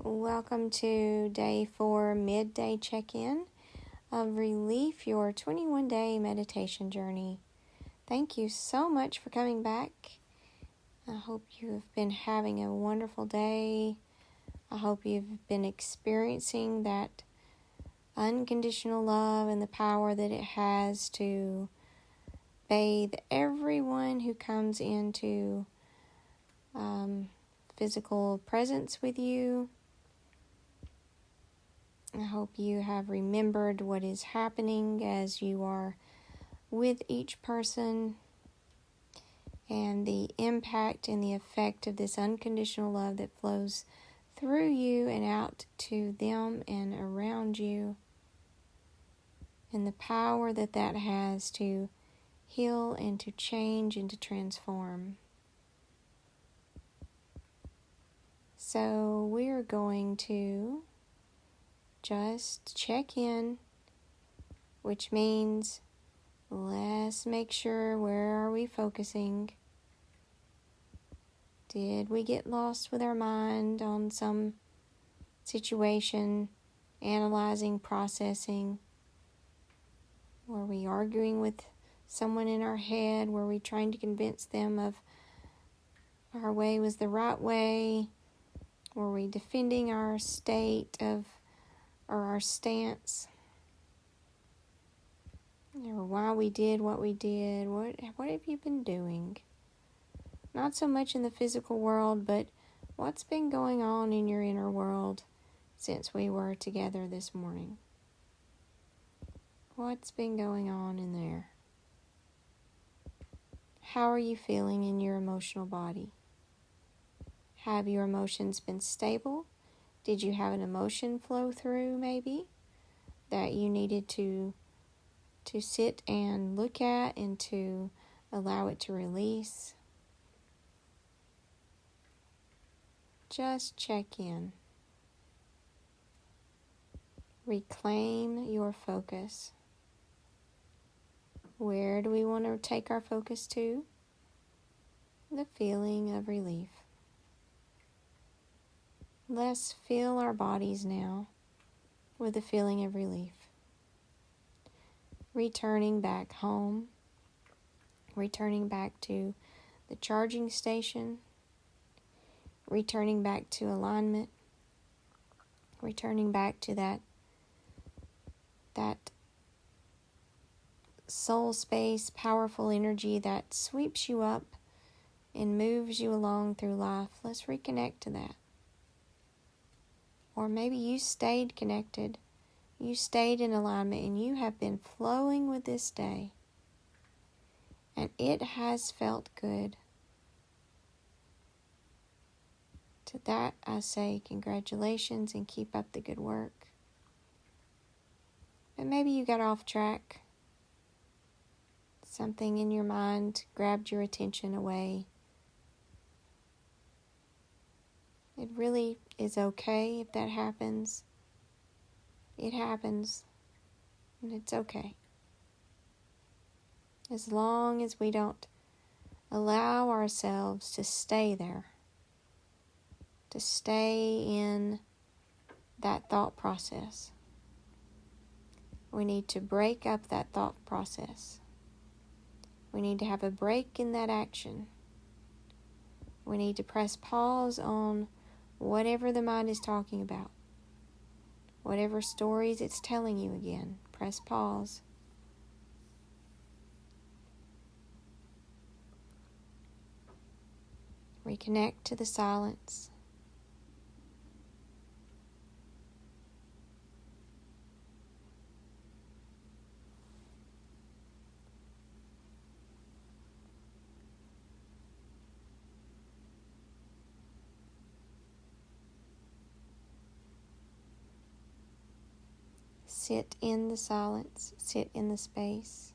Welcome to day 4 midday check-in of Relief, your 21-day meditation journey. Thank you so much for coming back. I hope you've been having a wonderful day. I hope you've been experiencing that unconditional love and the power that it has to bathe everyone who comes into physical presence with you. I hope you have remembered what is happening as you are with each person and the impact and the effect of this unconditional love that flows through you and out to them and around you, and the power that that has to heal and to change and to transform. So we're going to just check in, which means let's make sure, where are we focusing? Did we get lost with our mind on some situation, analyzing, processing? Were we arguing with someone in our head? Were we trying to convince them of our way was the right way? Were we defending our state of or our stance, or why we did what we did? What have you been doing? Not so much in the physical world, but what's been going on in your inner world since we were together this morning? What's been going on in there? How are you feeling in your emotional body? Have your emotions been stable? Did you have an emotion flow through, maybe, that you needed to sit and look at and to allow it to release? Just check in. Reclaim your focus. Where do we want to take our focus to? The feeling of relief. Let's fill our bodies now with the feeling of relief. Returning back home, returning back to the charging station, returning back to alignment, returning back to that soul space, powerful energy that sweeps you up and moves you along through life. Let's reconnect to that. Or maybe you stayed connected, you stayed in alignment, and you have been flowing with this day. And it has felt good. To that I say congratulations and keep up the good work. But maybe you got off track. Something in your mind grabbed your attention away. It really is okay if that happens. It happens, and it's okay. As long as we don't allow ourselves to stay there, to stay in that thought process. We need to break up that thought process. We need to have a break in that action. We need to press pause on whatever the mind is talking about. Whatever stories it's telling you again, press pause. Reconnect to the silence. Sit in the silence, sit in the space.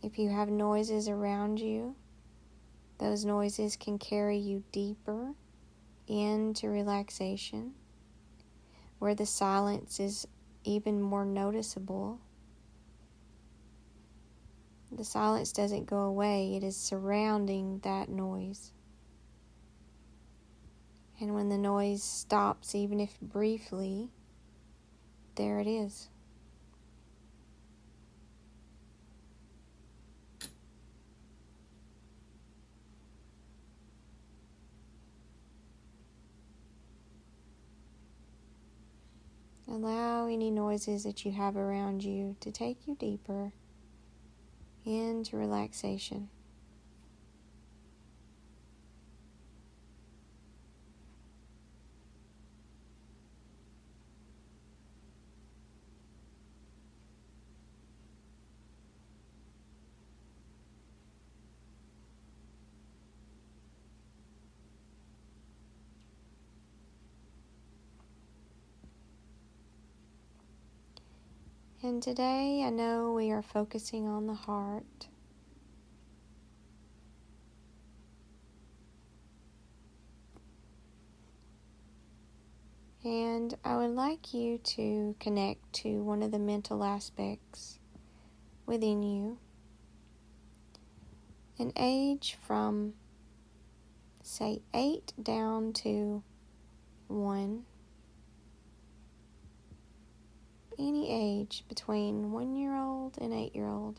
If you have noises around you, those noises can carry you deeper into relaxation, where the silence is even more noticeable. The silence doesn't go away, it is surrounding that noise. And when the noise stops, even if briefly, there it is. Allow any noises that you have around you to take you deeper into relaxation. And today I know we are focusing on the heart. And I would like you to connect to one of the mental aspects within you. An age from, say, 8 down to 1. Any age between 1-year-old and 8-year-old.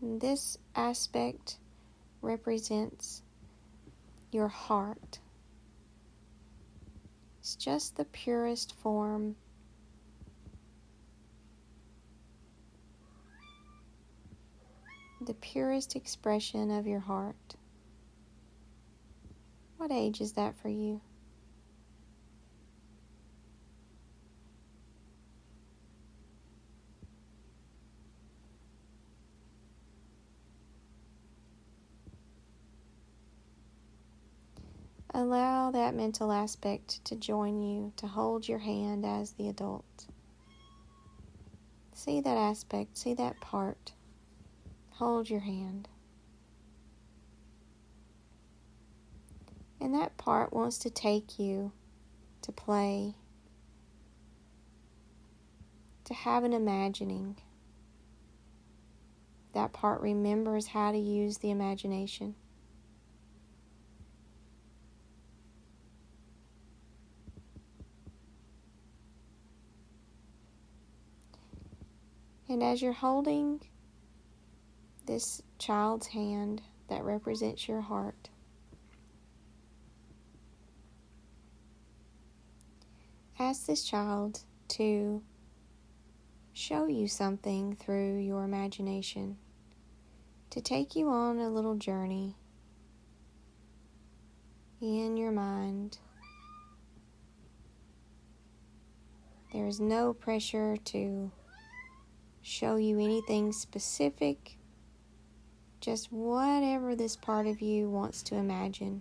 This aspect represents your heart. It's just the purest form the purest expression of your heart. What age is that for you? Allow that mental aspect to join you, to hold your hand as the adult. See that aspect, see that part. Hold your hand. And that part wants to take you to play, to have an imagining. That part remembers how to use the imagination. And as you're holding this child's hand that represents your heart, ask this child to show you something through your imagination, to take you on a little journey in your mind. There is no pressure to show you anything specific, just whatever this part of you wants to imagine,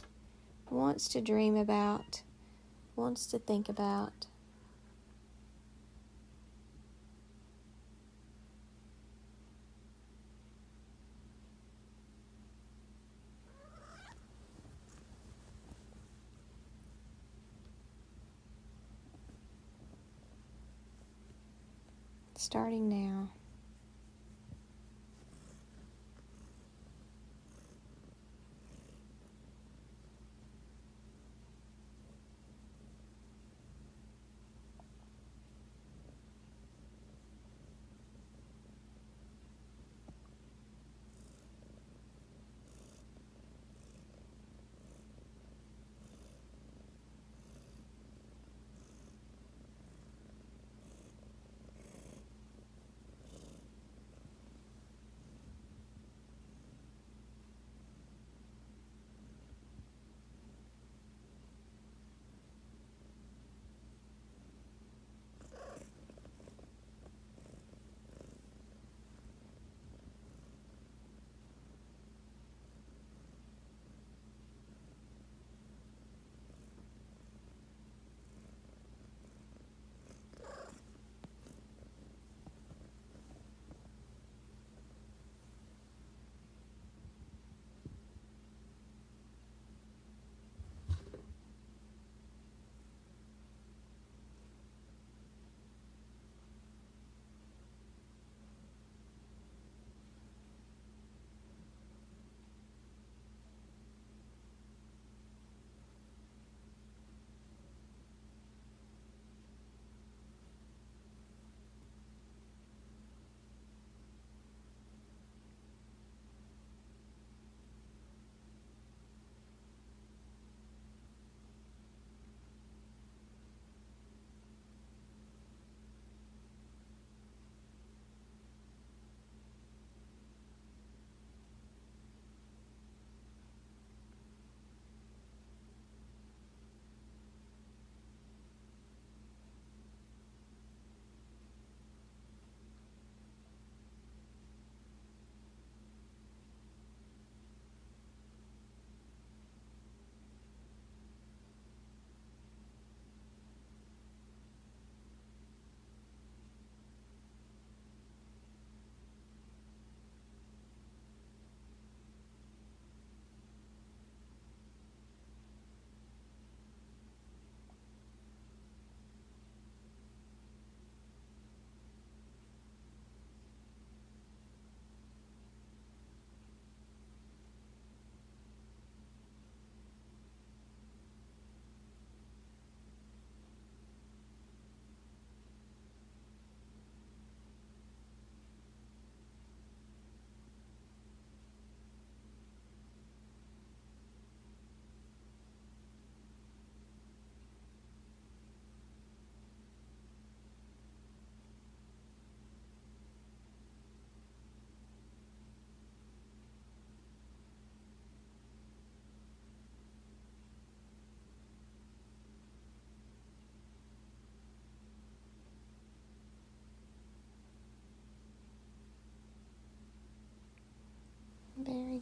wants to dream about, wants to think about. Starting now.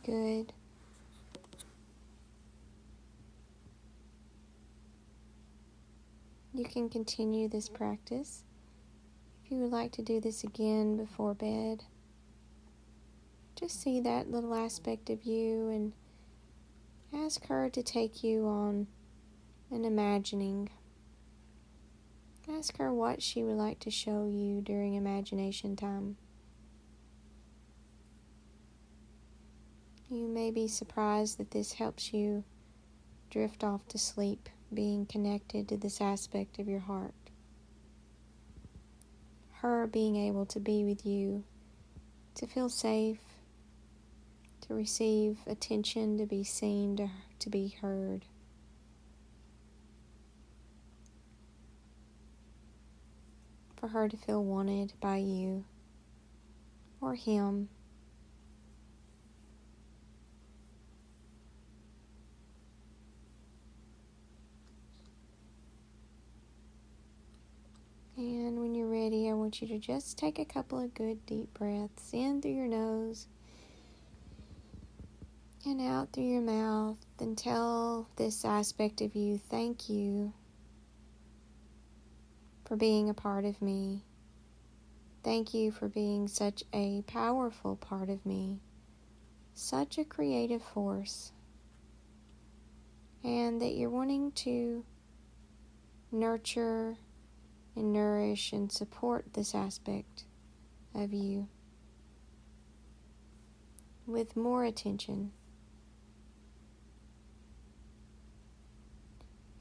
Good. You can continue this practice. If you would like to do this again before bed, just see that little aspect of you and ask her to take you on an imagining. Ask her what she would like to show you during imagination time. You may be surprised that this helps you drift off to sleep, being connected to this aspect of your heart. Her being able to be with you, to feel safe, to receive attention, to be seen, to be heard. For her to feel wanted by you or him. And when you're ready, I want you to just take a couple of good deep breaths in through your nose and out through your mouth, and tell this aspect of you, thank you for being a part of me. Thank you for being such a powerful part of me, such a creative force, and that you're wanting to nurture and nourish and support this aspect of you with more attention.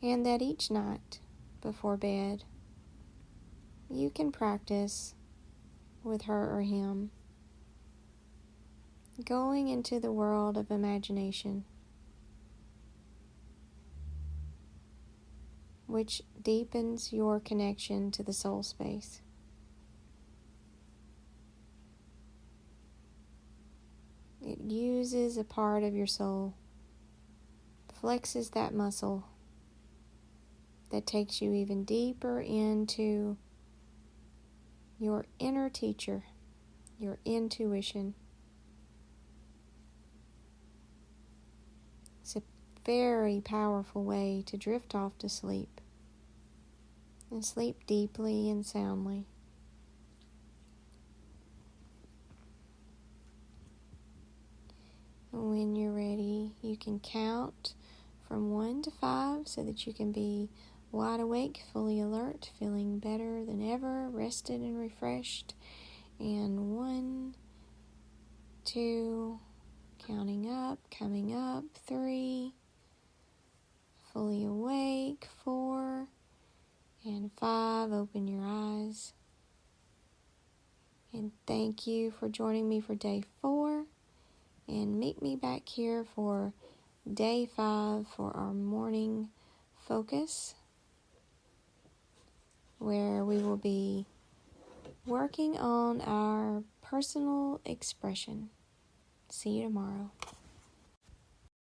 And that each night before bed, you can practice with her or him, going into the world of imagination, which deepens your connection to the soul space. It uses a part of your soul, flexes that muscle that takes you even deeper into your inner teacher, your intuition. It's a very powerful way to drift off to sleep and sleep deeply and soundly. And when you're ready, you can count from 1 to 5 so that you can be wide awake, fully alert, feeling better than ever, rested and refreshed. And 1, 2, counting up, coming up, 3, fully awake, 4, and 5, open your eyes. And thank you for joining me for day 4. And meet me back here for day 5 for our morning focus, where we will be working on our personal expression. See you tomorrow.